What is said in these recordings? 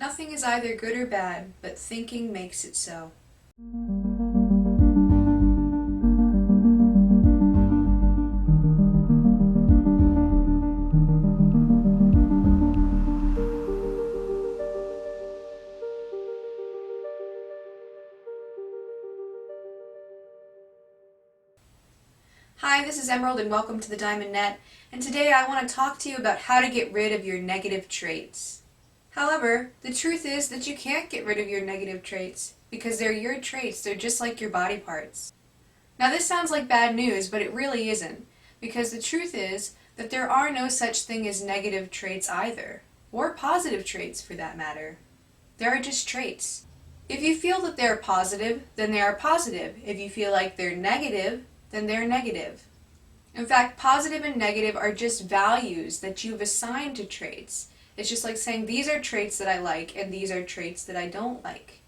Nothing is either good or bad, but thinking makes it so. Hi, this is Emerald and welcome to the Diamond Net, and today I want to talk to you about how to get rid of your negative traits. However, the truth is that you can't get rid of your negative traits because they're your traits, they're just like your body parts. Now this sounds like bad news, but it really isn't, because the truth is that there are no such thing as negative traits either, or positive traits for that matter. There are just traits. If you feel that they're positive, then they are positive. If you feel like they're negative, then they're negative. In fact, positive and negative are just values that you've assigned to traits. It's just like saying these are traits that I like and these are traits that I don't like.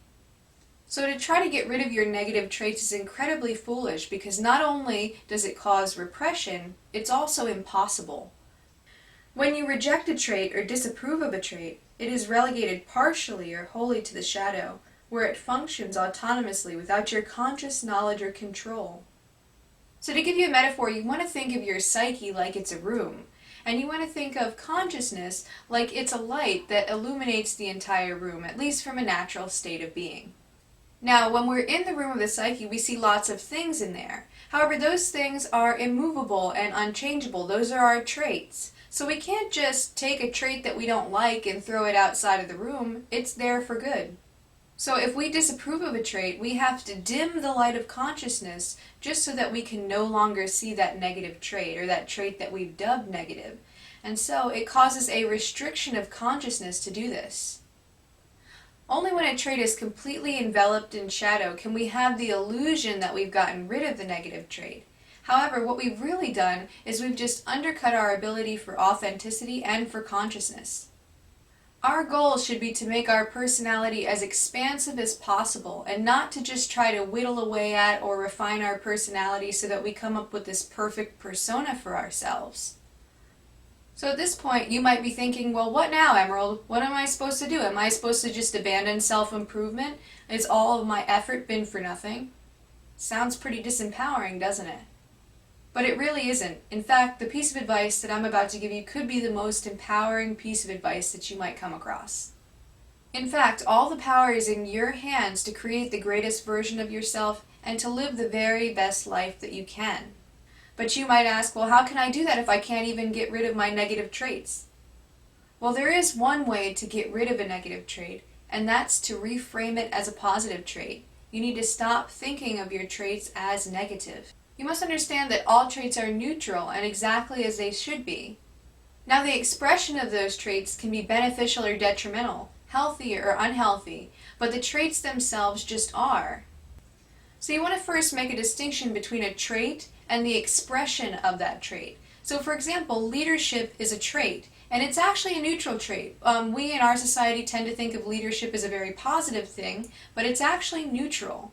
So to try to get rid of your negative traits is incredibly foolish because not only does it cause repression, it's also impossible. When you reject a trait or disapprove of a trait, it is relegated partially or wholly to the shadow, where it functions autonomously without your conscious knowledge or control. So to give you a metaphor, you want to think of your psyche like it's a room, and you want to think of consciousness like it's a light that illuminates the entire room, at least from a natural state of being. Now, when we're in the room of the psyche, we see lots of things in there. However, those things are immovable and unchangeable. Those are our traits. So we can't just take a trait that we don't like and throw it outside of the room. It's there for good. So if we disapprove of a trait, we have to dim the light of consciousness just so that we can no longer see that negative trait or that trait that we've dubbed negative. And so it causes a restriction of consciousness to do this. Only when a trait is completely enveloped in shadow can we have the illusion that we've gotten rid of the negative trait. However, what we've really done is we've just undercut our ability for authenticity and for consciousness. Our goal should be to make our personality as expansive as possible and not to just try to whittle away at or refine our personality so that we come up with this perfect persona for ourselves. So at this point you might be thinking, well, what now, Emerald? What am I supposed to do? Am I supposed to just abandon self-improvement? Is all of my effort been for nothing? Sounds pretty disempowering, doesn't it? But it really isn't. In fact, the piece of advice that I'm about to give you could be the most empowering piece of advice that you might come across. In fact, all the power is in your hands to create the greatest version of yourself and to live the very best life that you can. But you might ask, well, how can I do that if I can't even get rid of my negative traits? Well, there is one way to get rid of a negative trait, and that's to reframe it as a positive trait. You need to stop thinking of your traits as negative. You must understand that all traits are neutral and exactly as they should be. Now, the expression of those traits can be beneficial or detrimental, healthy or unhealthy, but the traits themselves just are. So you want to first make a distinction between a trait and the expression of that trait. So for example, leadership is a trait, and it's actually a neutral trait. We in our society tend to think of leadership as a very positive thing, but it's actually neutral.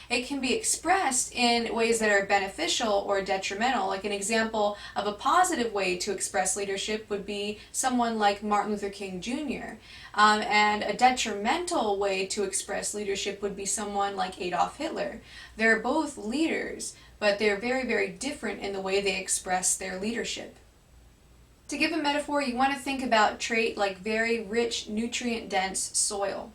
It can be expressed in ways that are beneficial or detrimental. Like an example of a positive way to express leadership would be someone like Martin Luther King Jr. And a detrimental way to express leadership would be someone like Adolf Hitler. They're both leaders, but they're very, very different in the way they express their leadership. To give a metaphor, you want to think about a trait like very rich, nutrient-dense soil.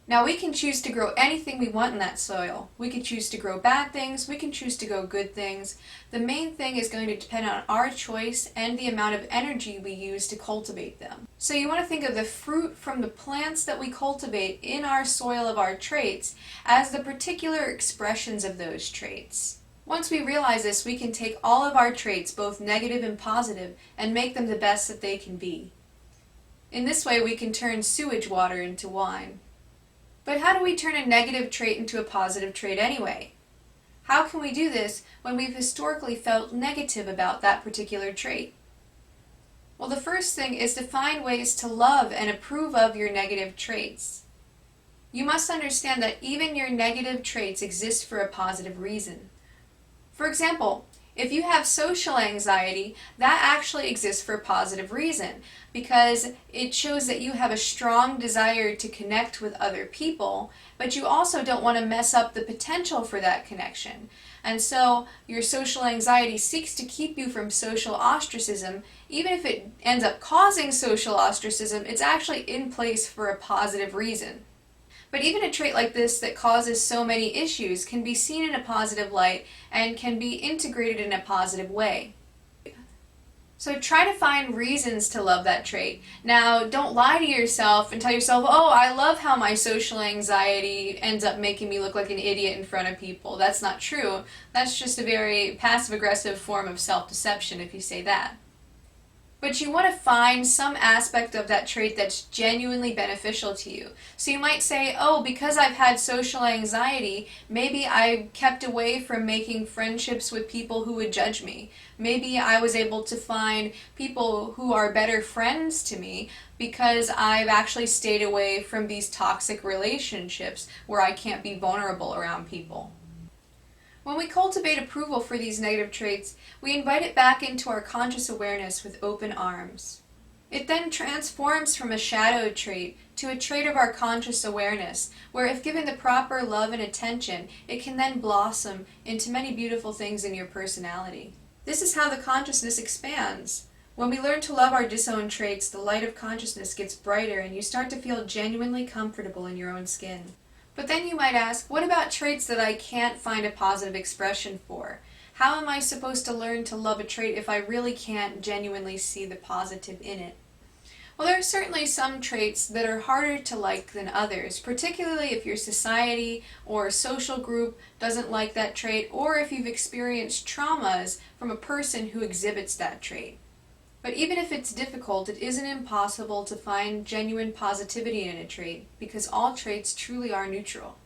Now we can choose to grow anything we want in that soil. We can choose to grow bad things, we can choose to grow good things. The main thing is going to depend on our choice and the amount of energy we use to cultivate them. So you want to think of the fruit from the plants that we cultivate in our soil of our traits as the particular expressions of those traits. Once we realize this, we can take all of our traits, both negative and positive, and make them the best that they can be. In this way, we can turn sewage water into wine. But how do we turn a negative trait into a positive trait anyway? How can we do this when we've historically felt negative about that particular trait? Well, the first thing is to find ways to love and approve of your negative traits. You must understand that even your negative traits exist for a positive reason. For example, If you have social anxiety, that actually exists for a positive reason, because it shows that you have a strong desire to connect with other people, but you also don't want to mess up the potential for that connection. And so your social anxiety seeks to keep you from social ostracism. Even if it ends up causing social ostracism, it's actually in place for a positive reason. But even a trait like this that causes so many issues can be seen in a positive light and can be integrated in a positive way. So try to find reasons to love that trait. Now, don't lie to yourself and tell yourself, oh, I love how my social anxiety ends up making me look like an idiot in front of people. That's not true. That's just a very passive-aggressive form of self-deception if you say that. But you want to find some aspect of that trait that's genuinely beneficial to you. So you might say, oh, because I've had social anxiety, maybe I kept away from making friendships with people who would judge me. Maybe I was able to find people who are better friends to me because I've actually stayed away from these toxic relationships where I can't be vulnerable around people. When we cultivate approval for these negative traits, we invite it back into our conscious awareness with open arms. It then transforms from a shadow trait to a trait of our conscious awareness, where if given the proper love and attention, it can then blossom into many beautiful things in your personality. This is how the consciousness expands. When we learn to love our disowned traits, the light of consciousness gets brighter and you start to feel genuinely comfortable in your own skin. But then you might ask, what about traits that I can't find a positive expression for? How am I supposed to learn to love a trait if I really can't genuinely see the positive in it? Well, there are certainly some traits that are harder to like than others, particularly if your society or social group doesn't like that trait, or if you've experienced traumas from a person who exhibits that trait. But even if it's difficult, it isn't impossible to find genuine positivity in a trait, because all traits truly are neutral.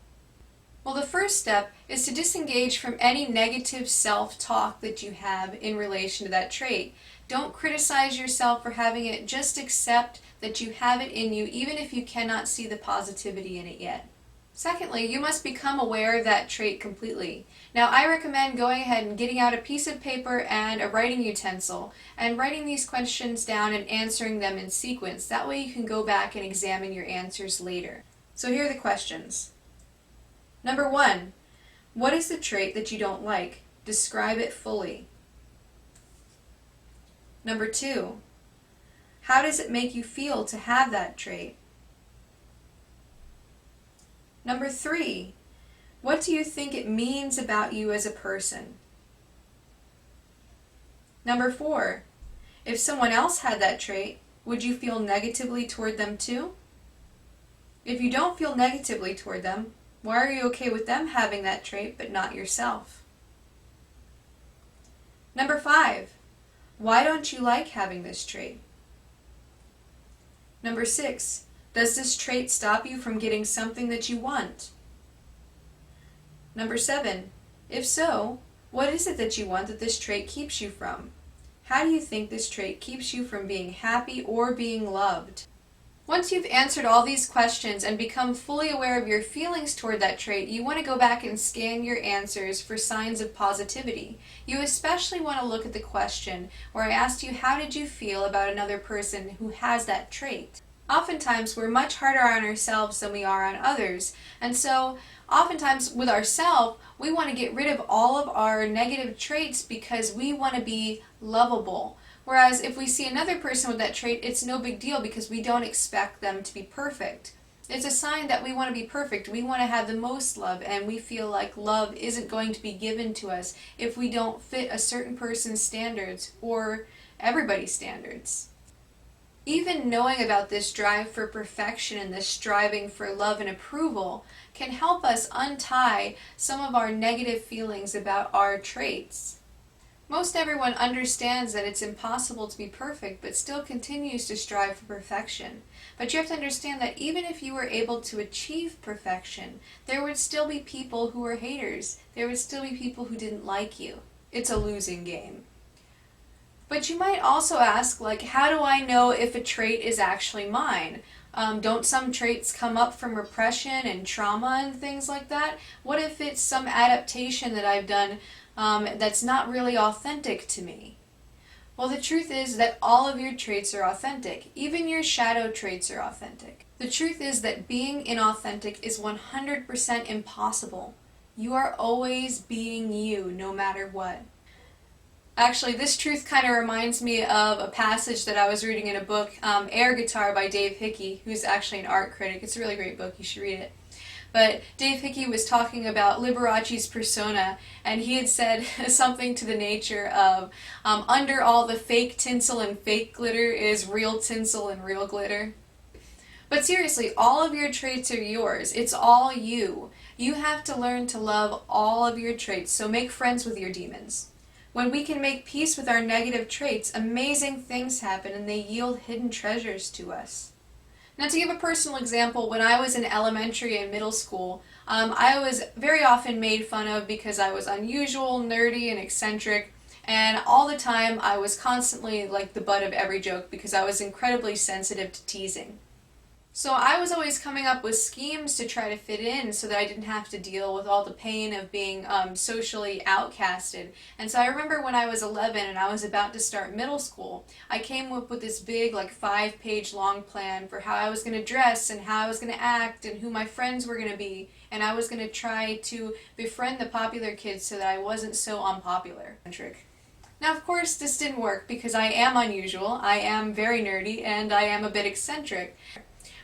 Well, the first step is to disengage from any negative self-talk that you have in relation to that trait. Don't criticize yourself for having it, just accept that you have it in you, even if you cannot see the positivity in it yet. Secondly, you must become aware of that trait completely. Now, I recommend going ahead and getting out a piece of paper and a writing utensil and writing these questions down and answering them in sequence. That way you can go back and examine your answers later. So here are the questions. Number 1, what is the trait that you don't like? Describe it fully. Number 2, how does it make you feel to have that trait? Number 3, what do you think it means about you as a person? Number 4, if someone else had that trait, would you feel negatively toward them too? If you don't feel negatively toward them, why are you okay with them having that trait but not yourself? Number 5, why don't you like having this trait? Number 6, does this trait stop you from getting something that you want? Number 7, if so, what is it that you want that this trait keeps you from? How do you think this trait keeps you from being happy or being loved? Once you've answered all these questions and become fully aware of your feelings toward that trait, you want to go back and scan your answers for signs of positivity. You especially want to look at the question where I asked you, how did you feel about another person who has that trait? Oftentimes, we're much harder on ourselves than we are on others, and so oftentimes with ourselves, we want to get rid of all of our negative traits because we want to be lovable. Whereas if we see another person with that trait, it's no big deal because we don't expect them to be perfect. It's a sign that we want to be perfect. We want to have the most love, and we feel like love isn't going to be given to us if we don't fit a certain person's standards or everybody's standards. Even knowing about this drive for perfection and this striving for love and approval can help us untie some of our negative feelings about our traits. Most everyone understands that it's impossible to be perfect, but still continues to strive for perfection. But you have to understand that even if you were able to achieve perfection, there would still be people who are haters. There would still be people who didn't like you. It's a losing game. But you might also ask, like, how do I know if a trait is actually mine? Don't some traits come up from repression and trauma and things like that? What if it's some adaptation that I've done that's not really authentic to me. Well, the truth is that all of your traits are authentic. Even your shadow traits are authentic. The truth is that being inauthentic is 100% impossible. You are always being you, no matter what. Actually, this truth kind of reminds me of a passage that I was reading in a book, Air Guitar by Dave Hickey, who's actually an art critic. It's a really great book. You should read it. But Dave Hickey was talking about Liberace's persona, and he had said something to the nature of, under all the fake tinsel and fake glitter is real tinsel and real glitter. But seriously, all of your traits are yours. It's all you. You have to learn to love all of your traits, so make friends with your demons. When we can make peace with our negative traits, amazing things happen and they yield hidden treasures to us. Now, to give a personal example, when I was in elementary and middle school, I was very often made fun of because I was unusual, nerdy, and eccentric, and all the time I was constantly like the butt of every joke because I was incredibly sensitive to teasing. So I was always coming up with schemes to try to fit in so that I didn't have to deal with all the pain of being socially outcasted. And so I remember when I was 11 and I was about to start middle school, I came up with this big, like 5-page long plan for how I was going to dress and how I was going to act and who my friends were going to be. And I was going to try to befriend the popular kids so that I wasn't so unpopular. Now, of course, this didn't work because I am unusual, I am very nerdy, and I am a bit eccentric.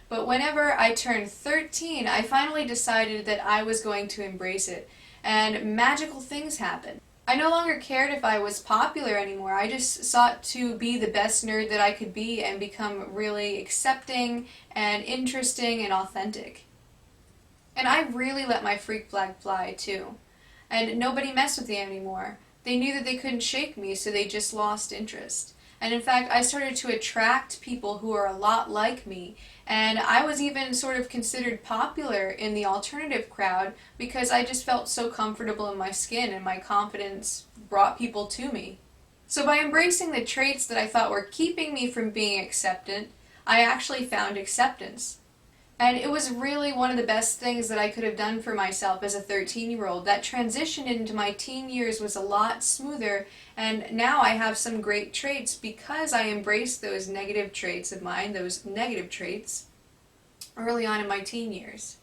But whenever I turned 13, I finally decided that I was going to embrace it, and magical things happened. I no longer cared if I was popular anymore. I just sought to be the best nerd that I could be and become really accepting and interesting and authentic. And I really let my freak flag fly, too. And nobody messed with me anymore. They knew that they couldn't shake me, so they just lost interest. And in fact, I started to attract people who are a lot like me, and I was even sort of considered popular in the alternative crowd because I just felt so comfortable in my skin and my confidence brought people to me. So by embracing the traits that I thought were keeping me from being accepted, I actually found acceptance. And it was really one of the best things that I could have done for myself as a 13-year-old. That transition into my teen years was a lot smoother, and now I have some great traits because I embraced those negative traits of mine, those negative traits, early on in my teen years.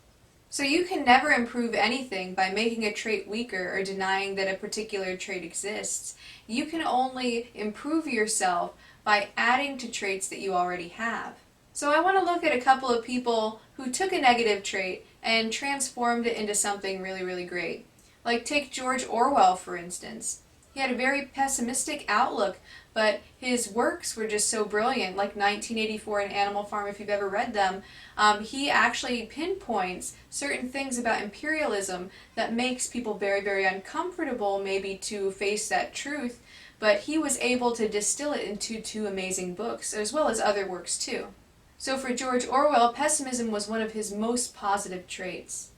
So you can never improve anything by making a trait weaker or denying that a particular trait exists. You can only improve yourself by adding to traits that you already have. So I want to look at a couple of people who took a negative trait and transformed it into something really, really great. Like take George Orwell, for instance. He had a very pessimistic outlook, but his works were just so brilliant, like 1984 and Animal Farm, if you've ever read them. He actually pinpoints certain things about imperialism that makes people very, very uncomfortable maybe to face that truth, but he was able to distill it into 2 amazing books, as well as other works too. So for George Orwell, pessimism was one of his most positive traits.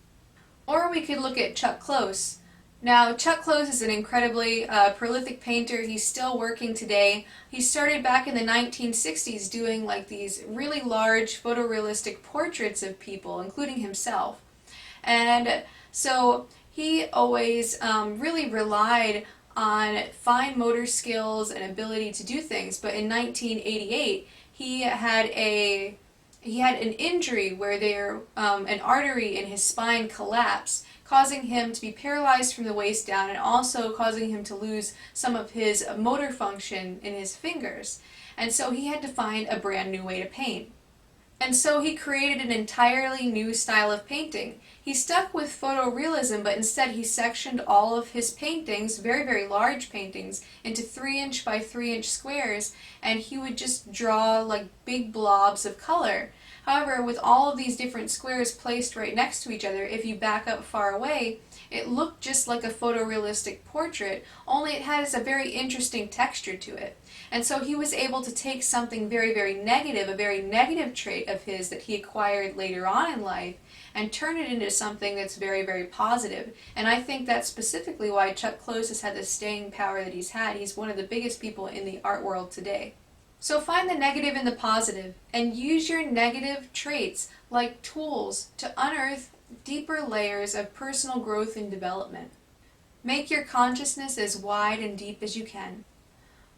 Or we could look at Chuck Close. Now, Chuck Close is an incredibly prolific painter. He's still working today. He started back in the 1960s doing like these really large photorealistic portraits of people, including himself. And so he always really relied on fine motor skills and ability to do things. But in 1988, he had an injury where an artery in his spine collapsed, causing him to be paralyzed from the waist down and also causing him to lose some of his motor function in his fingers. And so he had to find a brand new way to paint. And so he created an entirely new style of painting. He stuck with photorealism, but instead he sectioned all of his paintings, very, very large paintings, into 3-inch by 3-inch squares, and he would just draw like big blobs of color. However, with all of these different squares placed right next to each other, if you back up far away, it looked just like a photorealistic portrait, only it has a very interesting texture to it. And so he was able to take something very, very negative, a very negative trait of his that he acquired later on in life, and turn it into something that's very, very positive. And I think that's specifically why Chuck Close has had the staying power that he's had. He's one of the biggest people in the art world today. So find the negative and the positive, and use your negative traits like tools to unearth deeper layers of personal growth and development. Make your consciousness as wide and deep as you can.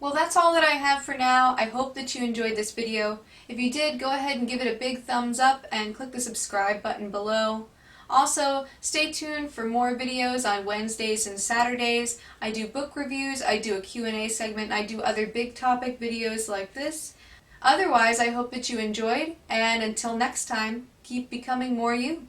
Well, that's all that I have for now. I hope that you enjoyed this video. If you did, go ahead and give it a big thumbs up and click the subscribe button below. Also, stay tuned for more videos on Wednesdays and Saturdays. I do book reviews, I do a Q&A segment, and I do other big topic videos like this. Otherwise, I hope that you enjoyed, and until next time, keep becoming more you.